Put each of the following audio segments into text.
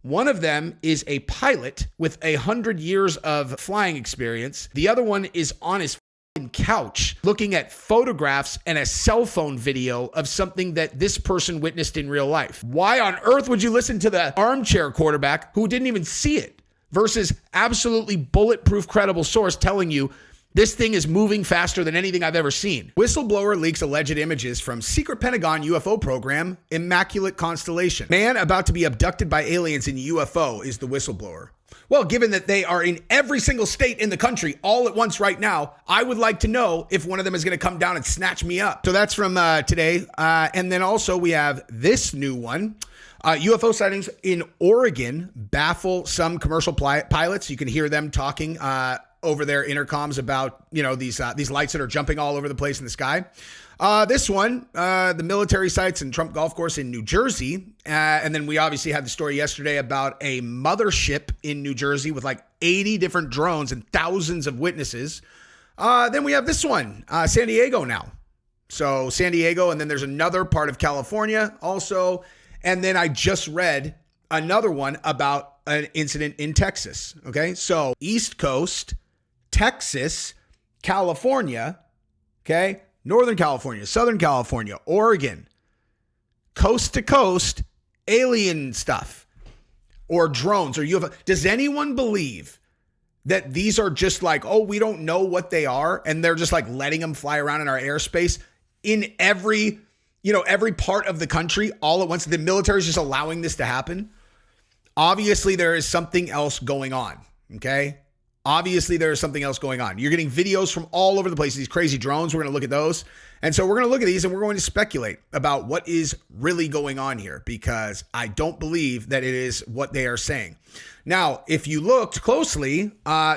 One of them is a pilot with 100 years of flying experience. The other one is on his couch looking at photographs and a cell phone video of something that this person witnessed in real life. Why on earth would you listen to the armchair quarterback who didn't even see it versus absolutely bulletproof credible source telling you this thing is moving faster than anything I've ever seen? Whistleblower leaks alleged images from secret Pentagon UFO program, Immaculate Constellation. Man about to be abducted by aliens in UFO is the whistleblower. Well, given that they are in every single state in the country all at once right now, I would like to know if one of them is going to come down and snatch me up. So that's from today. And then also we have this new one. UFO sightings in Oregon baffle some commercial pilots. You can hear them talking over their intercoms about, these lights that are jumping all over the place in the sky. This one, the military sites and Trump Golf Course in New Jersey. And then we obviously had the story yesterday about a mothership in New Jersey with like 80 different drones and thousands of witnesses. Then we have this one, San Diego now. So San Diego, and then there's another part of California also. And then I just read another one about an incident in Texas. Okay, so East Coast, Texas, California, okay, Northern California, Southern California, Oregon, coast to coast, alien stuff or drones or UFO. Does anyone believe that these are just like, oh, we don't know what they are, and they're just like letting them fly around in our airspace in every part of the country all at once? The military is just allowing this to happen. Obviously, there is something else going on, okay? Obviously, there is something else going on. You're getting videos from all over the place, these crazy drones. We're going to look at those. And so we're going to look at these and we're going to speculate about what is really going on here, because I don't believe that it is what they are saying. Now, if you looked closely,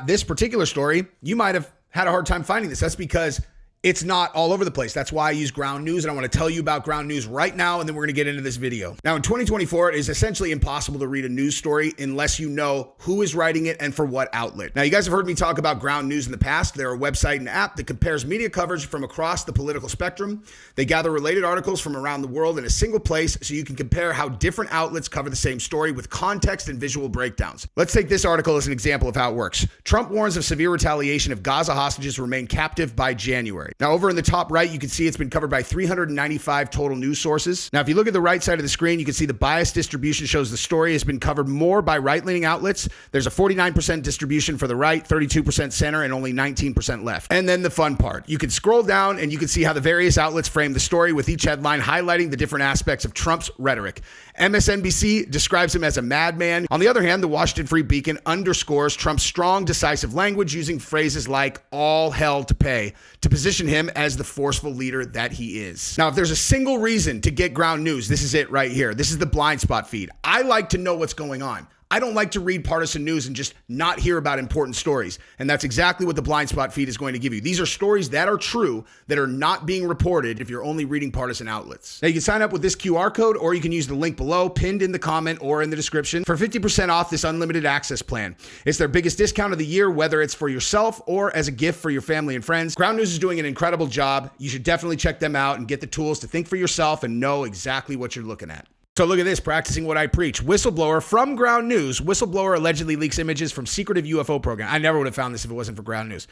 this particular story, you might have had a hard time finding this. That's because it's not all over the place. That's why I use ground news, and I want to tell you about ground news right now, and then we're going to get into this video. Now, in 2024, it is essentially impossible to read a news story unless you know who is writing it and for what outlet. Now, you guys have heard me talk about ground news in the past. They're a website and app that compares media coverage from across the political spectrum. They gather related articles from around the world in a single place so you can compare how different outlets cover the same story with context and visual breakdowns. Let's take this article as an example of how it works. Trump warns of severe retaliation if Gaza hostages remain captive by January. Now, over in the top right, you can see it's been covered by 395 total news sources. Now, if you look at the right side of the screen, you can see the bias distribution shows the story has been covered more by right-leaning outlets. There's a 49% distribution for the right, 32% center, and only 19% left. And then the fun part. You can scroll down and you can see how the various outlets frame the story, with each headline highlighting the different aspects of Trump's rhetoric. MSNBC describes him as a madman. On the other hand, the Washington Free Beacon underscores Trump's strong, decisive language, using phrases like all hell to pay to position him as the forceful leader that he is. Now, if there's a single reason to get ground news, this is it right here. This is the blind spot feed. I like to know what's going on. I don't like to read partisan news and just not hear about important stories. And that's exactly what the blind spot feed is going to give you. These are stories that are true that are not being reported if you're only reading partisan outlets. Now, you can sign up with this QR code, or you can use the link below, pinned in the comment or in the description, for 50% off this unlimited access plan. It's their biggest discount of the year, whether it's for yourself or as a gift for your family and friends. Ground News is doing an incredible job. You should definitely check them out and get the tools to think for yourself and know exactly what you're looking at. So look at this, practicing what I preach. Whistleblower from Ground News. Whistleblower allegedly leaks images from secretive UFO program. I never would have found this if it wasn't for Ground News.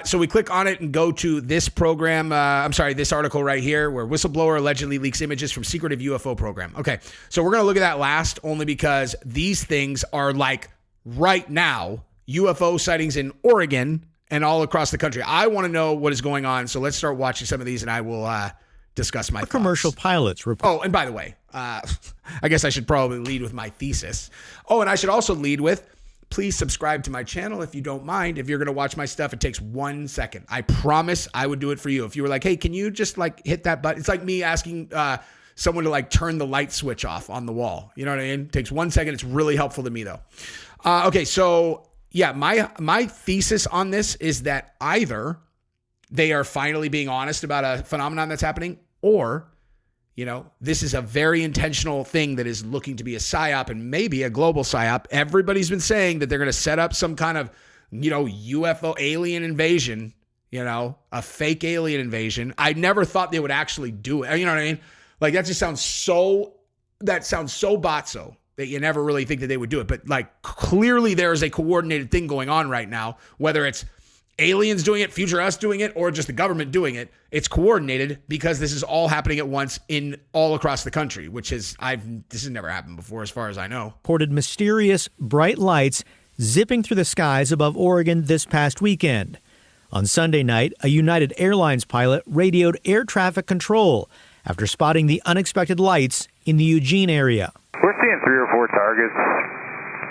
So we click on it and go to this program. This article right here, where whistleblower allegedly leaks images from secretive UFO program. Okay, so we're going to look at that last, only because these things are like right now, UFO sightings in Oregon and all across the country. I want to know what is going on. So let's start watching some of these and I will discuss my thoughts. Commercial pilots report. Oh, and by the way, I guess I should probably lead with my thesis. Oh, and I should also lead with, please subscribe to my channel if you don't mind. If you're going to watch my stuff, it takes 1 second. I promise I would do it for you. If you were like, hey, can you just like hit that button? It's like me asking someone to like turn the light switch off on the wall. You know what I mean? It takes 1 second. It's really helpful to me though. Okay, so yeah, my thesis on this is that either they are finally being honest about a phenomenon that's happening, or this is a very intentional thing that is looking to be a psyop, and maybe a global psyop. Everybody's been saying that they're going to set up some kind of, UFO alien invasion, a fake alien invasion. I never thought they would actually do it. You know what I mean? Like that sounds so botso. that you never really think that they would do it. But like clearly there is a coordinated thing going on right now, whether it's aliens doing it, future us doing it, or just the government doing it. It's coordinated because this is all happening at once in all across the country, which is, this has never happened before as far as I know. Reported mysterious bright lights zipping through the skies above Oregon this past weekend. On Sunday night, a United Airlines pilot radioed air traffic control after spotting the unexpected lights in the Eugene area. We're seeing 3 or 4 targets.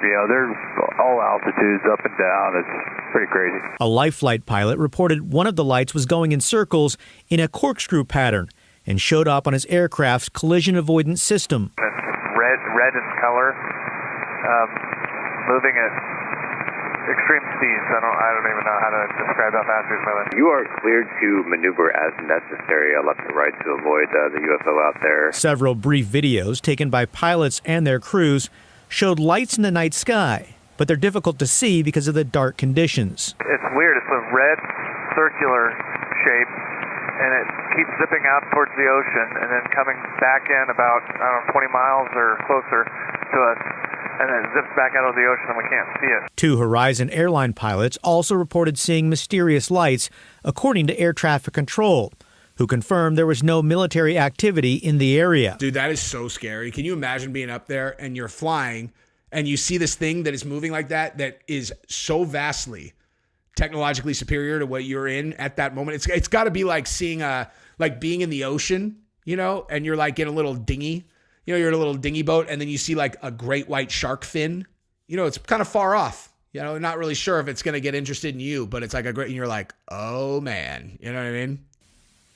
They're all altitudes, up and down. It's pretty crazy. A Life Flight pilot reported one of the lights was going in circles in a corkscrew pattern and showed up on his aircraft's collision avoidance system. It's red in color, moving at extreme speeds. I don't even know how to describe how fast it's moving. You are cleared to maneuver as necessary, left and right, to avoid the UFO out there. Several brief videos taken by pilots and their crews showed lights in the night sky, but they're difficult to see because of the dark conditions. It's weird. It's a red circular shape, and it keeps zipping out towards the ocean and then coming back in about, 20 miles or closer to us, and then zips back out of the ocean and we can't see it. 2 Horizon airline pilots also reported seeing mysterious lights, according to air traffic control, who confirmed there was no military activity in the area. Dude, that is so scary. Can you imagine being up there and you're flying and you see this thing that is moving like that is so vastly technologically superior to what you're in at that moment? It's got to be like seeing like being in the ocean, and you're like in a little dinghy, you're in a little dinghy boat, and then you see like a great white shark fin. It's kind of far off. Not really sure if it's going to get interested in you, but it's like and you're like, oh man, you know what I mean?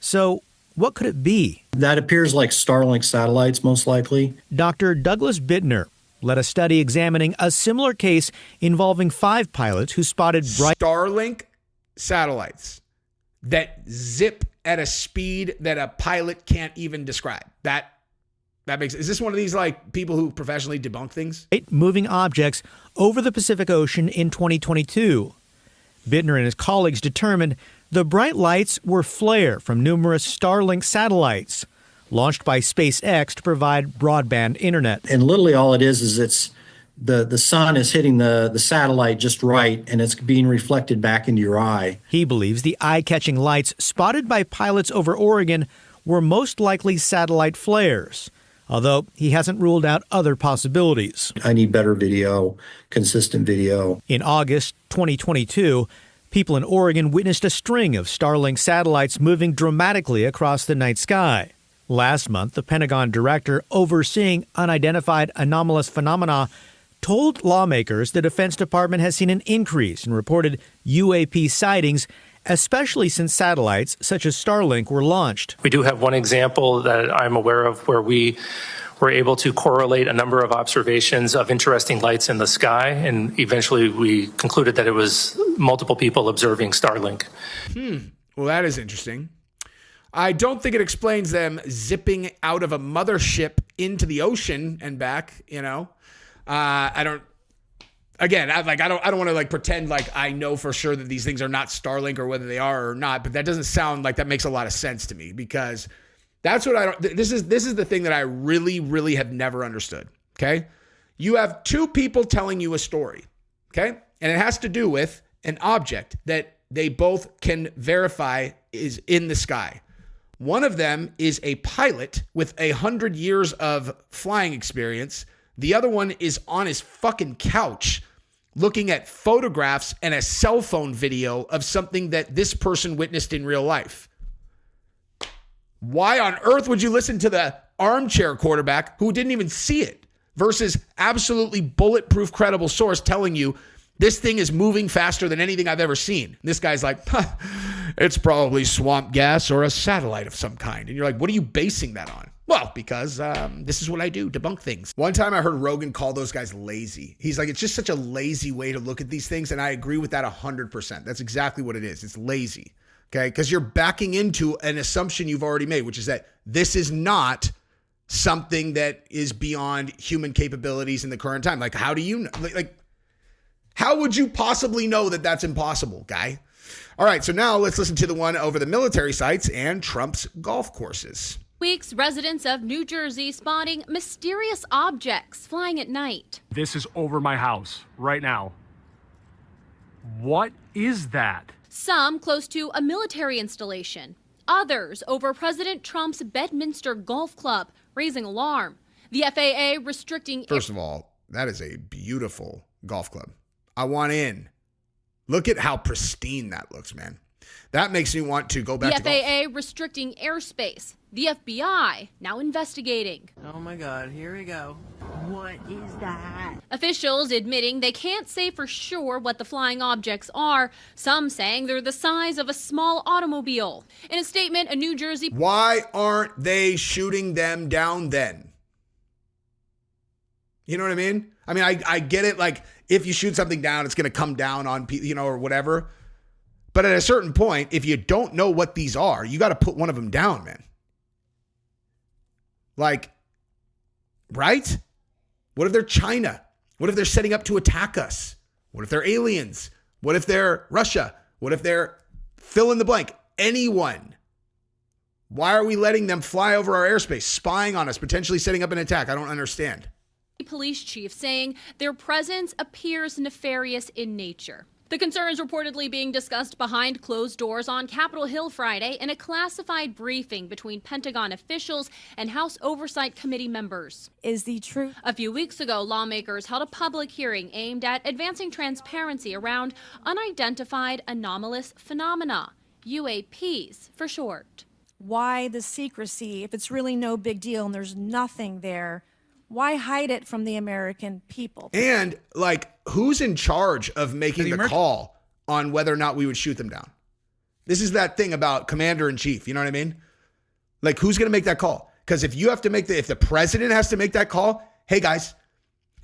So what could it be? That appears like Starlink satellites, most likely. Dr. Douglas Bittner led a study examining a similar case involving 5 pilots who spotted bright Starlink satellites that zip at a speed that a pilot can't even describe. That is this one of these like people who professionally debunk things? Moving objects over the Pacific Ocean in 2022. Bittner and his colleagues determined the bright lights were flare from numerous Starlink satellites launched by SpaceX to provide broadband internet. And literally all it is it's the sun is hitting the satellite just right, and it's being reflected back into your eye. He believes the eye-catching lights spotted by pilots over Oregon were most likely satellite flares, although he hasn't ruled out other possibilities. I need better video, consistent video. In August 2022, people in Oregon witnessed a string of Starlink satellites moving dramatically across the night sky. Last month, the Pentagon director overseeing unidentified anomalous phenomena told lawmakers the Defense Department has seen an increase in reported UAP sightings, especially since satellites such as Starlink were launched. We do have one example that I'm aware of where we were able to correlate a number of observations of interesting lights in the sky, and eventually we concluded that it was multiple people observing Starlink. Well, that is interesting. I don't think it explains them zipping out of a mothership into the ocean and back, I don't want to like pretend like I know for sure that these things are not Starlink or whether they are or not, but that doesn't sound like that makes a lot of sense to me, because that's what this is the thing that I really, really have never understood. Okay. You have 2 people telling you a story. Okay. And it has to do with an object that they both can verify is in the sky. One of them is a pilot with 100 years of flying experience. The other one is on his fucking couch looking at photographs and a cell phone video of something that this person witnessed in real life. Why on earth would you listen to the armchair quarterback who didn't even see it versus absolutely bulletproof credible source telling you this thing is moving faster than anything I've ever seen? This guy's like, it's probably swamp gas or a satellite of some kind. And you're like, what are you basing that on? Well, because this is what I do, debunk things. One time I heard Rogan call those guys lazy. He's like, it's just such a lazy way to look at these things. And I agree with that 100%. That's exactly what it is. It's lazy. Okay. Because you're backing into an assumption you've already made, which is that this is not something that is beyond human capabilities in the current time. Like, how do you know? Like, how would you possibly know that that's impossible, guy? All right, so now let's listen to the one over the military sites and Trump's golf courses. Weeks, residents of New Jersey spotting mysterious objects flying at night. This is over my house right now. What is that? Some close to a military installation. Others over President Trump's Bedminster Golf Club, raising alarm. The FAA restricting... First of all, that is a beautiful golf club. I want in. Look at how pristine that looks, man. That makes me want to go back to golf. The FAA restricting airspace. The FBI now investigating. Oh my God, here we go. What is that? Officials admitting they can't say for sure what the flying objects are. Some saying they're the size of a small automobile. In a statement, a New Jersey... Why aren't they shooting them down then? You know what I mean? I mean, I get it. Like, if you shoot something down, it's going to come down on people, you know, or whatever. But at a certain point, if you don't know what these are, you got to put one of them down, man. Like, right? What if they're China? What if they're setting up to attack us? What if they're aliens? What if they're Russia? What if they're fill in the blank? Anyone. Why are we letting them fly over our airspace, spying on us, potentially setting up an attack? I don't understand. Police chief saying their presence appears nefarious in nature. The concerns reportedly being discussed behind closed doors on Capitol Hill Friday in a classified briefing between Pentagon officials and House Oversight Committee members. Is the truth? A few weeks ago, lawmakers held a public hearing aimed at advancing transparency around unidentified anomalous phenomena, UAPs for short. Why the secrecy if it's really no big deal and there's nothing there? Why hide it from the American people? And, like, who's in charge of making the call on whether or not we would shoot them down? This is that thing about commander-in-chief, you know what I mean? Like, who's going to make that call? Because if you have to make if the president has to make that call, hey, guys,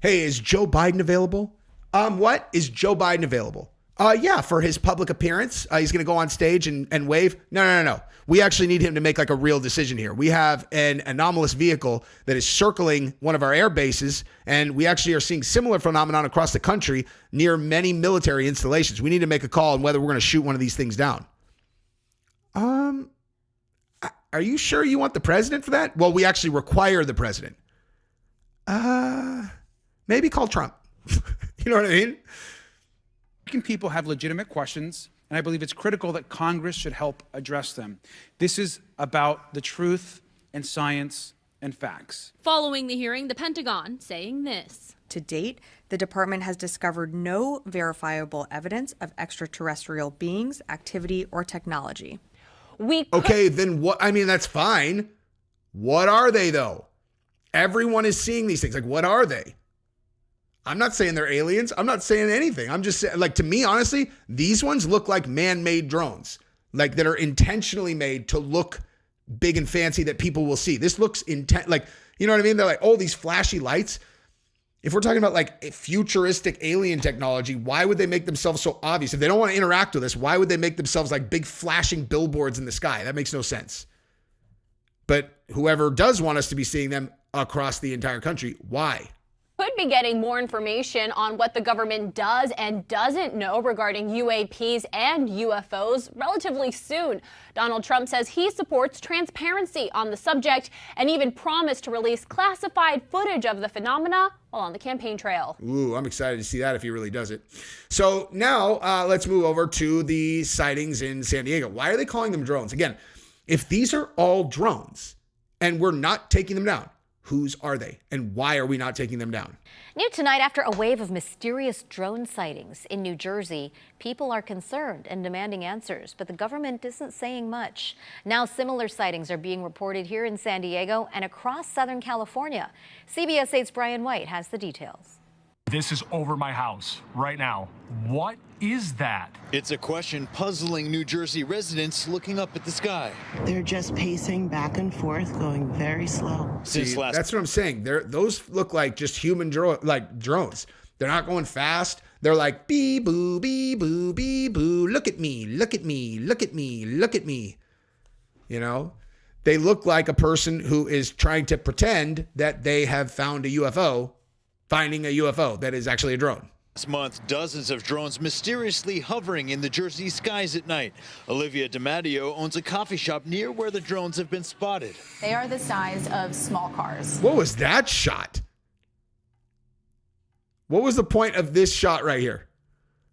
hey, is Joe Biden available? What? Is Joe Biden available? Yeah, for his public appearance. He's going to go on stage and wave. No. We actually need him to make like a real decision here. We have an anomalous vehicle that is circling one of our air bases, and we actually are seeing similar phenomenon across the country near many military installations. We need to make a call on whether we're going to shoot one of these things down. Are you sure you want the president for that? Well, we actually require the president. Maybe call Trump. You know what I mean? People have legitimate questions, and I believe it's critical that Congress should help address them. This is about the truth and science and facts. Following the hearing, the Pentagon saying this. To date, the department has discovered no verifiable evidence of extraterrestrial beings, activity, or technology. Okay, then what? I mean, that's fine. What are they, though? Everyone is seeing these things. Like, what are they? I'm not saying they're aliens. I'm not saying anything. I'm just saying, like, to me, honestly, these ones look like man-made drones, like that are intentionally made to look big and fancy that people will see. This looks like, you know what I mean? They're like, oh, these flashy lights. If we're talking about like a futuristic alien technology, why would they make themselves so obvious? If they don't want to interact with us, why would they make themselves like big flashing billboards in the sky? That makes no sense. But whoever does want us to be seeing them across the entire country, why? Could be getting more information on what the government does and doesn't know regarding UAPs and UFOs relatively soon. Donald Trump says he supports transparency on the subject and even promised to release classified footage of the phenomena while on the campaign trail. Ooh, I'm excited to see that if he really does it. So now let's move over to the sightings in San Diego. Why are they calling them drones? Again, if these are all drones and we're not taking them down, whose are they? And why are we not taking them down? New tonight, after a wave of mysterious drone sightings in New Jersey, people are concerned and demanding answers, but the government isn't saying much. Now similar sightings are being reported here in San Diego and across Southern California. CBS 8's Brian White has the details. This is over my house right now. What is that? It's a question puzzling New Jersey residents looking up at the sky. They're just pacing back and forth, going very slow. See, that's what I'm saying. Those look like just human drones. They're not going fast. They're like, bee boo, bee boo, bee boo. Look at me, look at me, look at me, look at me. You know, they look like a person who is trying to pretend that they have found a UFO, finding a UFO that is actually a drone. This month, dozens of drones mysteriously hovering in the Jersey skies at night. Olivia DiMatteo owns a coffee shop near where the drones have been spotted. They are the size of small cars. What was that shot? What was the point of this shot right here?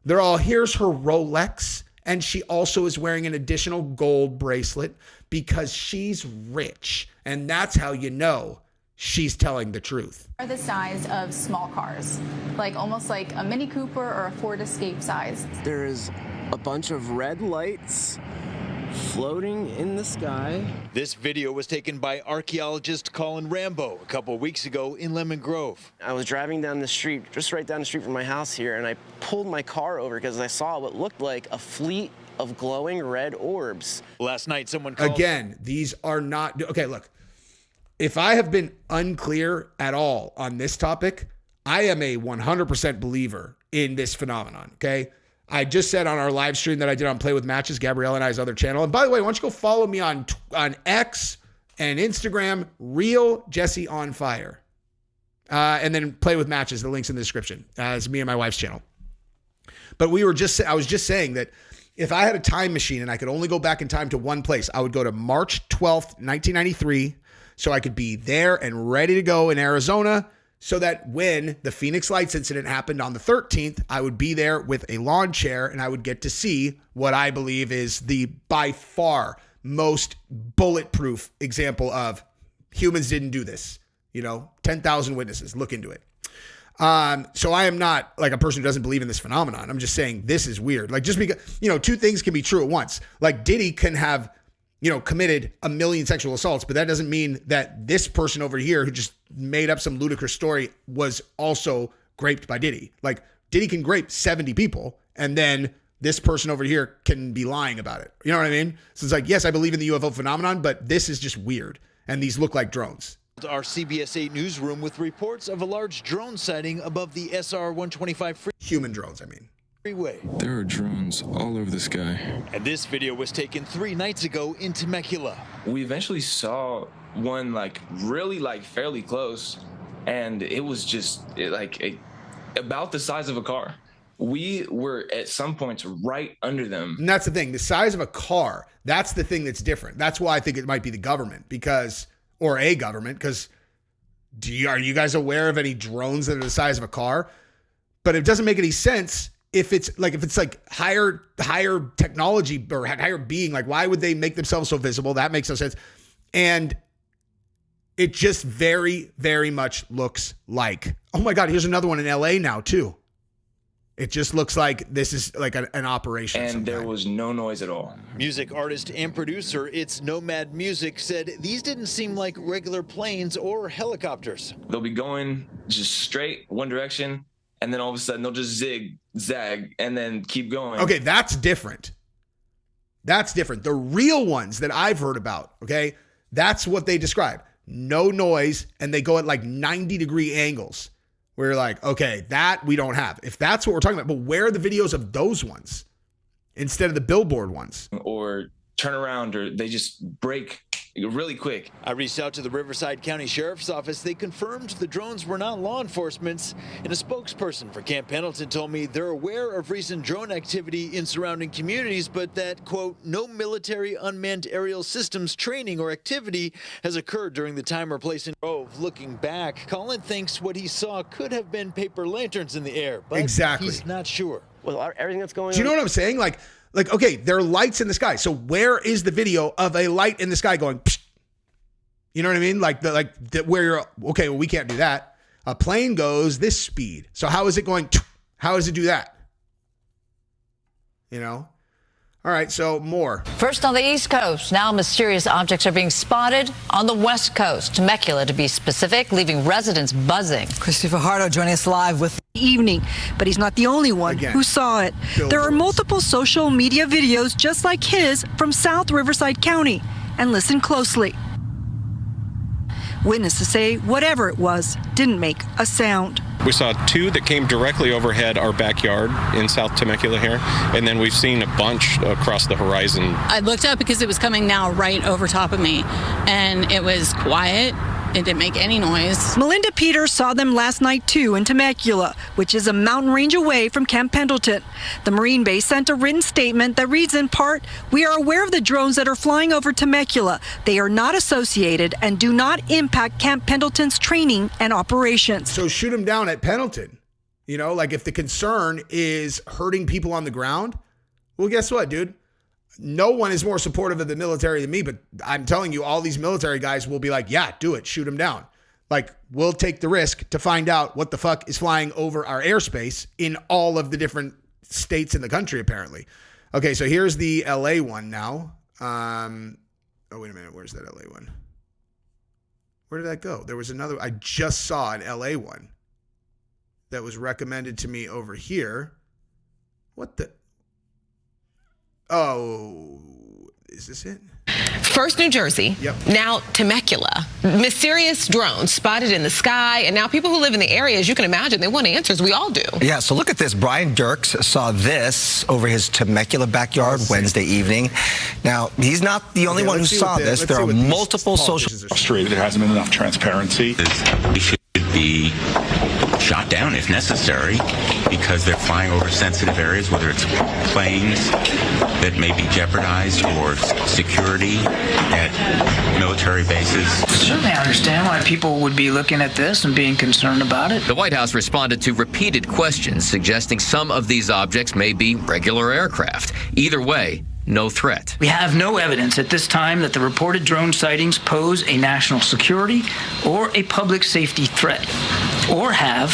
They're all, here's her Rolex, and she also is wearing an additional gold bracelet because she's rich. And that's how you know she's telling the truth. Are the size of small cars, like almost like a Mini Cooper or a Ford Escape size. There is a bunch of red lights floating in the sky. This video was taken by archaeologist Colin Rambo a couple weeks ago in Lemon Grove. I was driving down the street, just right down the street from my house here, and I pulled my car over because I saw what looked like a fleet of glowing red orbs. Last night, someone called... Again, these are not... Okay, look. If I have been unclear at all on this topic, I am a 100% believer in this phenomenon, okay? I just said on our live stream that I did on Play with Matches, Gabrielle and I's other channel. And by the way, why don't you go follow me on X and Instagram, Real Jesse on Fire. And then Play with Matches, the link's in the description. It's me and my wife's channel. But I was just saying that if I had a time machine and I could only go back in time to one place, I would go to March 12th, 1993, so I could be there and ready to go in Arizona, so that when the Phoenix Lights incident happened on the 13th, I would be there with a lawn chair and I would get to see what I believe is the by far most bulletproof example of humans didn't do this. 10,000 witnesses, look into it. So I am not like a person who doesn't believe in this phenomenon. I'm just saying this is weird. Like just because, two things can be true at once. Like Diddy can have, committed 1 million sexual assaults, but that doesn't mean that this person over here who just made up some ludicrous story was also graped by Diddy. Like Diddy can grape 70 people and then this person over here can be lying about it. You know what I mean? So it's like, yes, I believe in the UFO phenomenon, but this is just weird. And these look like drones. Our CBS 8 newsroom with reports of a large drone sighting above the SR-125 human drones, I mean. Freeway. There are drones all over the sky. And this video was taken 3 nights ago in Temecula. We eventually saw one really fairly close, and it was just about the size of a car. We were at some points right under them. And that's the thing, the size of a car, that's the thing that's different. That's why I think it might be the government or a government, because are you guys aware of any drones that are the size of a car? But it doesn't make any sense if it's higher technology or higher being. Like, why would they make themselves so visible? That makes no sense. And it just very, very much looks like, oh my God, here's another one in LA now too. It just looks like this is like an operation. And there was no noise at all. Music artist and producer It's Nomad Music said these didn't seem like regular planes or helicopters. They'll be going just straight one direction, and then all of a sudden they'll just zigzag and then keep going. Okay, that's different. That's different. The real ones that I've heard about, okay, that's what they describe. No noise, and they go at 90-degree angles. We're like, okay, that we don't have. If that's what we're talking about, but where are the videos of those ones instead of the billboard ones? Or turn around, or they just break really quick. I reached out to the Riverside County Sheriff's Office. They confirmed the drones were not law enforcement's, and a spokesperson for Camp Pendleton told me they're aware of recent drone activity in surrounding communities, but that, quote, no military unmanned aerial systems training or activity has occurred during the time or place in Grove. Looking back, Colin thinks what he saw could have been paper lanterns in the air, but he's not sure. With everything that's going on. Do you know what I'm saying? Like, okay, there are lights in the sky. So where is the video of a light in the sky going, psh? You know what I mean? Where you're, okay, well, we can't do that. A plane goes this speed. So how is it going? How does it do that? All right, so more. First on the East Coast, now mysterious objects are being spotted on the West Coast. Temecula, to be specific, leaving residents buzzing. Christopher Hardo joining us live with evening, but he's not the only one who saw it. There are multiple social media videos just like his from South Riverside County. And listen closely. Witnesses say whatever it was didn't make a sound. We saw 2 that came directly overhead our backyard in South Temecula here, and then we've seen a bunch across the horizon. I looked up because it was coming now right over top of me, and it was quiet, It didn't make any noise. Melinda Peters saw them last night too in Temecula, which is a mountain range away from Camp Pendleton. The Marine base sent a written statement that reads in part, "We are aware of the drones that are flying over Temecula. They are not associated and do not impact Camp Pendleton's training and operations." So shoot them down at Pendleton. You know, like if the concern is hurting people on the ground, well, guess what, dude? No one is more supportive of the military than me, but I'm telling you, all these military guys will be like, yeah, do it. Shoot them down. Like, we'll take the risk to find out what the fuck is flying over our airspace in all of the different states in the country, apparently. Okay, so here's the LA one now. Oh, wait a minute. Where's that LA one? Where did that go? There was another. I just saw an LA one that was recommended to me over here. What the? Oh, is this it? First New Jersey, now Temecula. Mysterious drones spotted in the sky, and now people who live in the area, as you can imagine, they want answers. We all do. Yeah, so look at this. Brian Dirks saw this over his Temecula backyard Wednesday evening. Now, he's not the only one who saw this. There are multiple social... Frustrated there hasn't been enough transparency. They should be shot down if necessary because they're flying over sensitive areas, whether it's planes that may be jeopardized or security at military bases. Certainly I understand why people would be looking at this and being concerned about it. The White House responded to repeated questions suggesting some of these objects may be regular aircraft. Either way, no threat. We have no evidence at this time that the reported drone sightings pose a national security or a public safety threat or have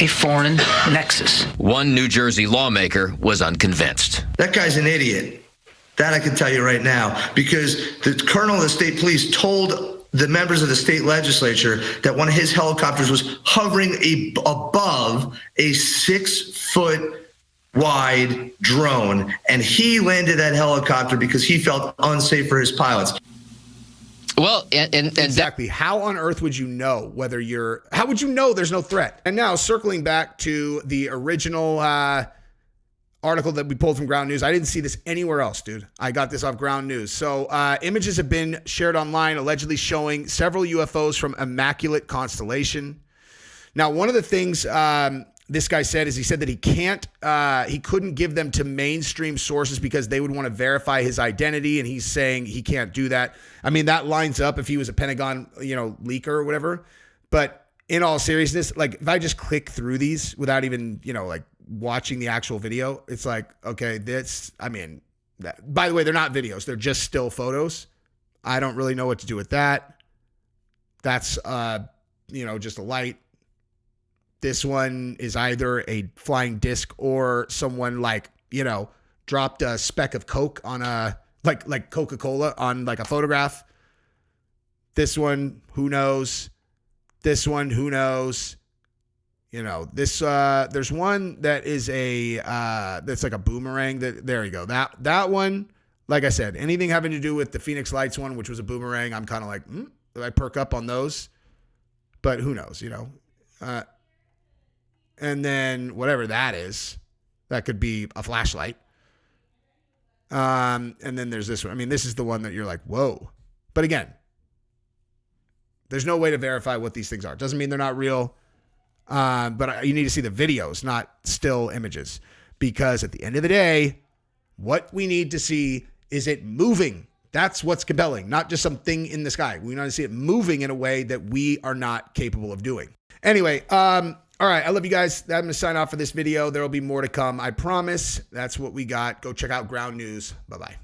a foreign nexus. One New Jersey lawmaker was unconvinced. That guy's an idiot. That I can tell you right now, because the colonel of the state police told the members of the state legislature that one of his helicopters was hovering above a 6-foot wide drone, and he landed that helicopter because he felt unsafe for his pilots. Well, and exactly. How on earth would you know whether you're, how would you know there's no threat? And now circling back to the original article that we pulled from Ground News. I didn't see this anywhere else, dude. I got this off Ground News. So images have been shared online allegedly showing several UFOs from Immaculate Constellation. Now, one of the things this guy said is he said that he couldn't give them to mainstream sources because they would want to verify his identity, and he's saying he can't do that. I mean, that lines up if he was a Pentagon, leaker or whatever. But in all seriousness, like if I just click through these without even, watching the actual video, it's like, okay, by the way, they're not videos. They're just still photos. I don't really know what to do with that. That's, just a light. This one is either a flying disc or someone dropped a speck of Coke on like Coca-Cola on like a photograph. This one, who knows? This one, who knows? There's one that is that's like a boomerang. There you go. That one, like I said, anything having to do with the Phoenix Lights one, which was a boomerang, I'm kind of like, I perk up on those, but who knows, and then whatever that is, that could be a flashlight. And then there's this one. I mean, this is the one that you're like, whoa. But again, there's no way to verify what these things are. Doesn't mean they're not real. But you need to see the videos, not still images. Because at the end of the day, what we need to see is it moving. That's what's compelling, not just something in the sky. We want to see it moving in a way that we are not capable of doing. Anyway, all right, I love you guys. I'm going to sign off for this video. There will be more to come, I promise. That's what we got. Go check out Ground News. Bye-bye.